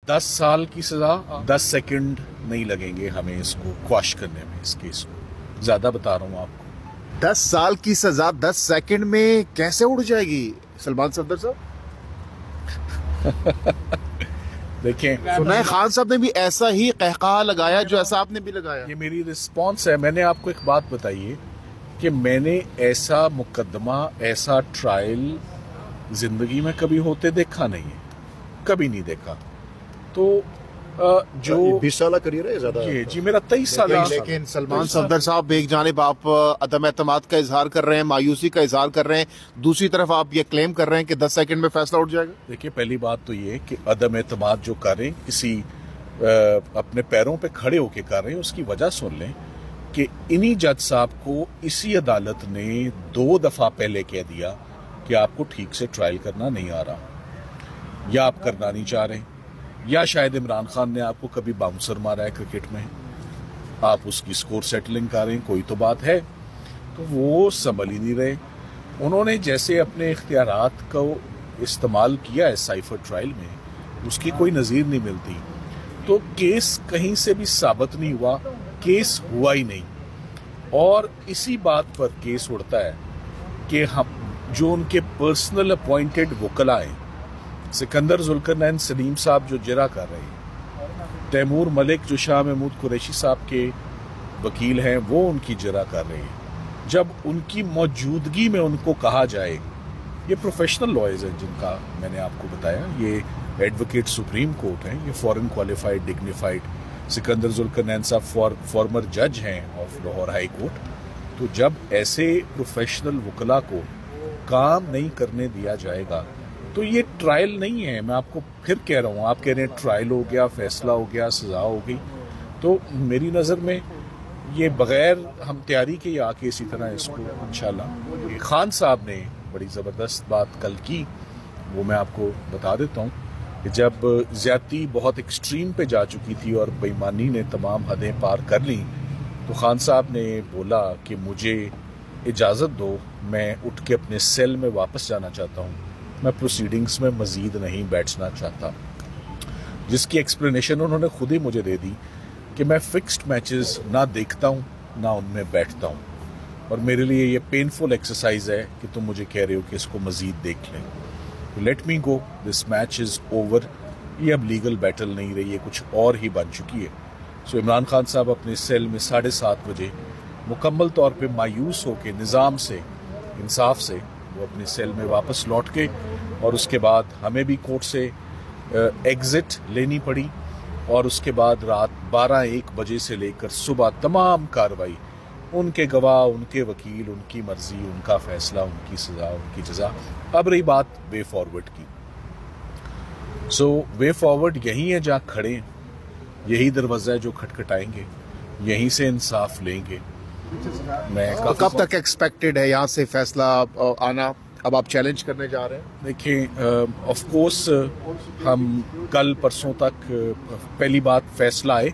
10 साल की सजा 10 सेकंड नहीं लगेंगे हमें इसको क्वाश करने में, इस केस को। ज्यादा बता रहा हूँ आपको। 10 साल की सजा 10 सेकंड में कैसे उड़ जाएगी सलमान सफदर साहब? देखें, सुना है खान साहब ने भी ऐसा ही कहका लगाया जो ऐसा आपने भी लगाया। ये मेरी रिस्पॉन्स है। मैंने आपको एक बात बताई कि मैंने ऐसा मुकदमा, ऐसा ट्रायल जिंदगी में कभी होते देखा नहीं है, कभी नहीं देखा। तो जो 20 साल करियर है ज्यादा। जी मेरा 23 साल। लेकिन सलमान सफदर साहब एक जानिब आप अदम एतमाद का इजहार कर रहे हैं, मायूसी का इजहार कर रहे हैं, दूसरी तरफ आप ये क्लेम कर रहे हैं कि 10 सेकंड में फैसला उठ जाएगा। देखिए, पहली बात तो ये कि अदम एतमाद जो कर रहे हैं, किसी अपने पैरों पे खड़े होके कर रहे हैं, उसकी वजह सुन लें कि इन्हीं जज साहब को इसी अदालत ने 2 दफा पहले कह दिया कि आपको ठीक से ट्रायल करना नहीं आ रहा, या आप करना नहीं चाह रहे, या शायद इमरान खान ने आपको कभी बाउंसर मारा है क्रिकेट में, आप उसकी स्कोर सेटलिंग कर रहे हैं, कोई तो बात है। तो वो संभल ही नहीं रहे। उन्होंने जैसे अपने इख्तियारात को इस्तेमाल किया है साइफर ट्रायल में, उसकी कोई नज़ीर नहीं मिलती। तो केस कहीं से भी साबित नहीं हुआ, केस हुआ ही नहीं। और इसी बात पर केस उड़ता है कि हम जो उनके पर्सनल अपॉइंटेड वकला हैं, सिकंदर जुल्करनैन सलीम साहब जो जरा कर रहे हैं, तैमूर मलिक जो शाह महमूद कुरैशी साहब के वकील हैं, वो उनकी जरा कर रहे हैं। जब उनकी मौजूदगी में उनको कहा जाए, ये प्रोफेशनल लॉयर्स हैं जिनका मैंने आपको बताया, ये एडवोकेट सुप्रीम कोर्ट हैं, ये foreign qualified dignified, Sikandar Zulqarnain साहब फॉर्मर जज हैं ऑफ लाहौर हाई कोर्ट। तो जब ऐसे प्रोफेशनल वकला को काम नहीं करने दिया जाएगा, तो ये ट्रायल नहीं है। मैं आपको फिर कह रहा हूँ, आप कह रहे हैं ट्रायल हो गया, फैसला हो गया, सजा हो गई। तो मेरी नज़र में ये बगैर हम तैयारी के आके इसी तरह इसको इंशाल्लाह। खान साहब ने बड़ी ज़बरदस्त बात कल की, वो मैं आपको बता देता हूँ कि जब ज़्यादती बहुत एक्सट्रीम पे जा चुकी थी और बेईमानी ने तमाम हदें पार कर ली, तो खान साहब ने बोला कि मुझे इजाज़त दो, मैं उठ के अपने सेल में वापस जाना चाहता हूँ, मैं प्रोसीडिंग्स में मजीद नहीं बैठना चाहता। जिसकी एक्सप्लेनेशन उन्होंने खुद ही मुझे दे दी कि मैं फिक्स्ड मैचेस ना देखता हूँ ना उनमें बैठता हूँ, और मेरे लिए ये पेनफुल एक्सरसाइज है कि तुम मुझे कह रहे हो कि इसको मजीद देख लें। Let me go, this match is over. ये अब लीगल बैटल नहीं रही है, कुछ और ही बन चुकी है। सो इमरान खान साहब अपने सेल में 7:30 बजे मुकम्मल तौर पे मायूस होकर निज़ाम से, इंसाफ से, वो अपने सेल में वापस लौट के, और उसके बाद हमें भी कोर्ट से एग्जिट लेनी पड़ी, और उसके बाद रात 12-1 बजे से लेकर सुबह तमाम कार्रवाई, उनके गवाह, उनके वकील, उनकी मर्जी, उनका फैसला, उनकी सजा, उनकी जजा। अब रही बात वे फॉरवर्ड की। सो वे फॉरवर्ड यही है जहाँ खड़े हैं, यही दरवाजा है जो खटखटाएंगे, यहीं से इंसाफ लेंगे। मैं तो कब तक एक्सपेक्टेड है यहाँ से फैसला आना? अब आप चैलेंज करने जा रहे हैं? देखिए, ऑफ कोर्स हम कल परसों तक पहली बात फैसला आए,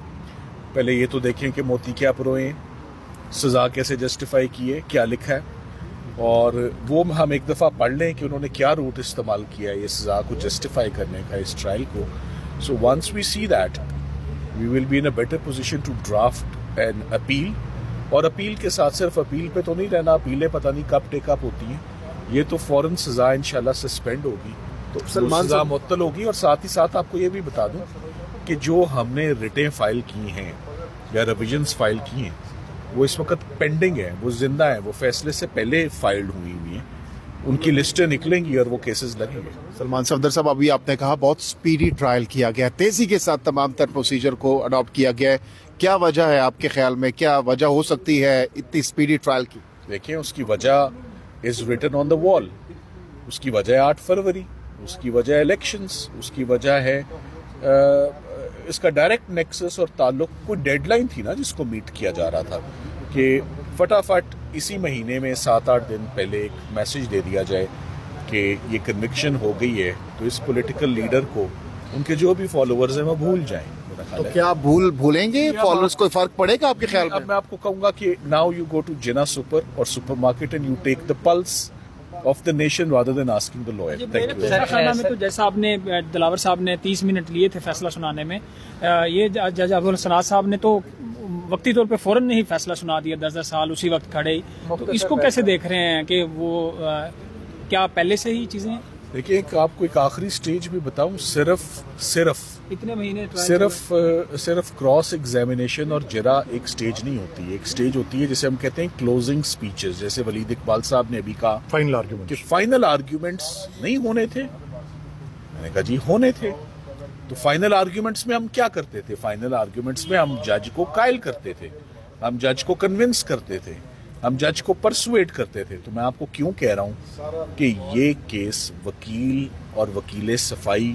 पहले ये तो देखें कि मोती क्या परोए, सजा कैसे जस्टिफाई की है, क्या लिखा है, और वो हम एक दफ़ा पढ़ लें कि उन्होंने क्या रूट इस्तेमाल किया है ये सजा को जस्टिफाई करने का, इस ट्रायल को। So once we see that, we will be in a better position to draft an appeal. और अपील के साथ सिर्फ अपील पे तो नहीं रहना, अपीलें पता नहीं कब टेकअप होती हैं, ये तो फौरन सजा इंशाल्लाह सस्पेंड होगी, तो सजा मुअत्तल होगी। और साथ ही साथ आपको ये भी बता दूं कि जो हमने रिटें फाइल की हैं या रिविजन्स फाइल की हैं, वो इस वक्त पेंडिंग है, वो जिंदा है, वो फैसले से पहले फाइल्ड हुई हैं, उनकी लिस्टें निकलेंगी और वो केसेस लगेंगे। सलमान सफदर साहब, अभी आपने कहा बहुत स्पीडी ट्रायल किया गया, तेजी के साथ तमाम तर प्रोसीजर को अडॉप्ट किया गया है, क्या वजह है आपके ख्याल में, क्या वजह हो सकती है इतनी स्पीडी ट्रायल की? देखिए, उसकी वजह is written on the wall. उसकी वजह है 8 फरवरी, उसकी वजह है इलेक्शंस, उसकी वजह है इसका डायरेक्ट नेक्सस और ताल्लुक, कोई डेडलाइन थी ना जिसको मीट किया जा रहा था कि फटाफट इसी महीने में 7-8 दिन पहले एक मैसेज दे दिया जाए कि ये कन्विक्शन हो गई है, तो इस पॉलिटिकल लीडर को, उनके जो भी फॉलोअर्स हैं वो भूल जाएं। तो क्या आप भूलेंगे फॉलोअर्स? कोई फर्क पड़ेगा आपके ख्याल में? अब मैं आपको कहूंगा कि now you go to Jinnah super और supermarket and you take the pulse of the nation rather than asking the lawyer. Thank you. میرے خیال میں تو جیسا آپ نے دلاور صاحب نے 30 منٹ لیے تھے فیصلہ سنانے میں، یہ جج عبدالسناد صاحب نے تو وقتی طور پہ فوراً نہیں فیصلہ سنا دیا، 10 سال اسی وقت کھڑے ہی. تو اس کو کیسے دیکھ رہے ہیں کہ وہ کیا پہلے سے ہی چیزیں؟ دیکھیے آپ کو ایک آخری سٹیج بھی بتاؤں، صرف اتنے مہینے صرف کراس ایگزامینیشن اور جرا ایک سٹیج نہیں ہوتی ہے. ایک سٹیج ہوتی ہے جسے ہم کہتے ہیں کلوزنگ سپیچز، جیسے ولید اقبال صاحب نے ابھی کہا کہ فائنل آرگیومنٹس نہیں ہونے تھے. میں نے کہا جی ہونے تھے. تو فائنل آرگیومنٹس میں ہم کیا کرتے تھے؟ فائنل آرگیومنٹس میں ہم جج کو قائل کرتے تھے، ہم جج کو کنونس کرتے تھے، ہم جج کو پرسویٹ کرتے تھے. تو میں آپ کو کیوں کہہ رہا ہوں کہ یہ کیس وکیل اور وکیل صفائی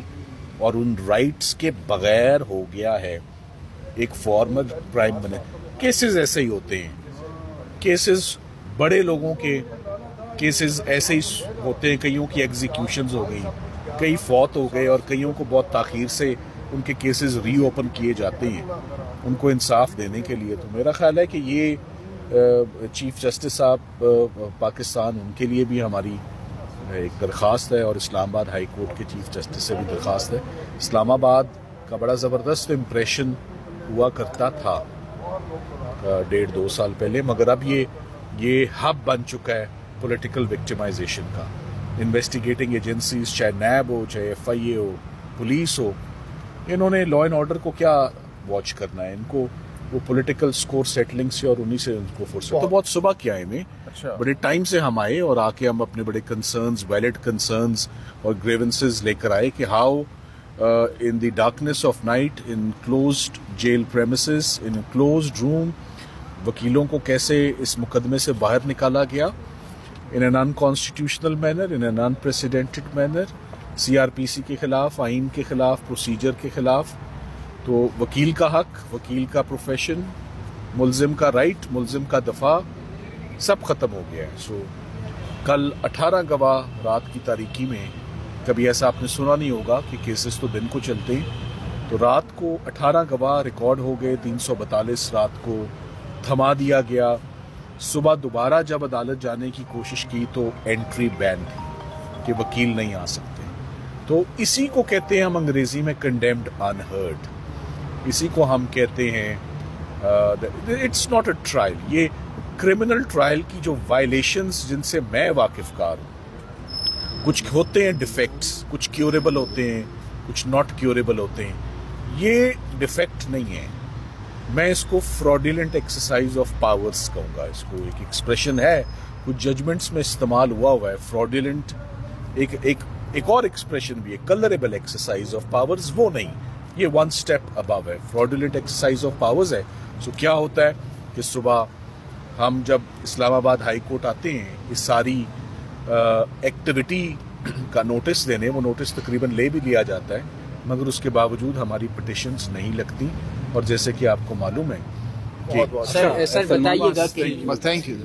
اور ان رائٹس کے بغیر ہو گیا ہے. ایک فارمر پرائم منسٹر، کیسز ایسے ہی ہوتے ہیں، کیسز بڑے لوگوں کے کیسز ایسے ہی ہوتے ہیں. کئیوں کی ایگزیکیوشنز ہو گئی، کئی فوت ہو گئے، اور کئیوں کو بہت تاخیر سے ان کے کیسز ری اوپن کیے جاتے ہیں ان کو انصاف دینے کے لیے. تو میرا خیال ہے کہ یہ چیف جسٹس صاحب پاکستان، ان کے لیے بھی ہماری ایک درخواست ہے، اور اسلام آباد ہائی کورٹ کے چیف جسٹس سے بھی درخواست ہے. اسلام آباد کا بڑا زبردست امپریشن ہوا کرتا تھا 1.5-2 سال پہلے، مگر اب یہ ہب بن چکا ہے پولیٹیکل وکٹمائزیشن کا. انویسٹیگیٹنگ ایجنسیز، چاہے نیب ہو، چاہے FIA ہو، پولیس ہو، انہوں نے لا اینڈ آرڈر کو کیا واچ کرنا ہے؟ ان کو وہ پولیٹیکل سکور سیٹلنگ سے اور انہی سے ان کو فرصت. تو بہت صبح کے آئے میں، بڑے ٹائم سے ہم آئے، اور آ کے ہم اپنے بڑے کنسرنز، ویلڈ کنسرنز اور گریونسز لے کر آئے کہ how in the darkness of night, in closed jail premises, in closed room, وکیلوں کو کیسے اس مقدمے سے باہر نکالا گیا in an unconstitutional manner, in an unprecedented manner, CRPC کے خلاف، آئین کے خلاف، پروسیجر کے خلاف. تو وکیل کا حق، وکیل کا پروفیشن، ملزم کا رائٹ، ملزم کا دفاع، سب ختم ہو گیا ہے. سو کل 18 گواہ رات کی تاریکی میں، کبھی ایسا آپ نے سنا نہیں ہوگا کہ کیسز تو دن کو چلتے ہیں، تو رات کو 18 گواہ ریکارڈ ہو گئے. 342 رات کو تھما دیا گیا. صبح دوبارہ جب عدالت جانے کی کوشش کی تو انٹری بین تھی کہ وکیل نہیں آ سکتے. تو اسی کو کہتے ہیں ہم انگریزی میں کنڈیمڈ انہرڈ. اسی کو ہم کہتے ہیں اٹس ناٹ اے ٹرائل. یہ کرمنل ٹرائل کی جو وائلیشنز جن سے میں واقف کار ہوں، کچھ ہوتے ہیں ڈیفیکٹس، کچھ کیوریبل ہوتے ہیں، کچھ ناٹ کیوریبل ہوتے ہیں. یہ ڈیفیکٹ نہیں ہے. میں اس کو فراڈیلنٹ ایکسرسائز آف پاورز کہوں گا. اس کو ایک ایکسپریشن ہے، کچھ ججمنٹس میں استعمال ہوا ہے فراڈیلنٹ. ایک اور ایکسپریشن بھی ہے، کلریبل ایکسرسائز آف پاورز. وہ نہیں، یہ 1 اسٹیپ ابو ہے. فراڈیلنٹ ایکسرسائز آف پاورز ہے. سو کیا ہوتا ہے کہ صبح ہم جب اسلام آباد ہائی کورٹ آتے ہیں، اس ساری ایکٹیویٹی کا نوٹس دینے، وہ نوٹس تقریباً لے بھی لیا جاتا ہے، مگر اس کے باوجود ہماری پٹیشنز نہیں لگتی. اور جیسے کہ آپ کو معلوم ہے کہ سر بتائیے گا کہ تھینک یو.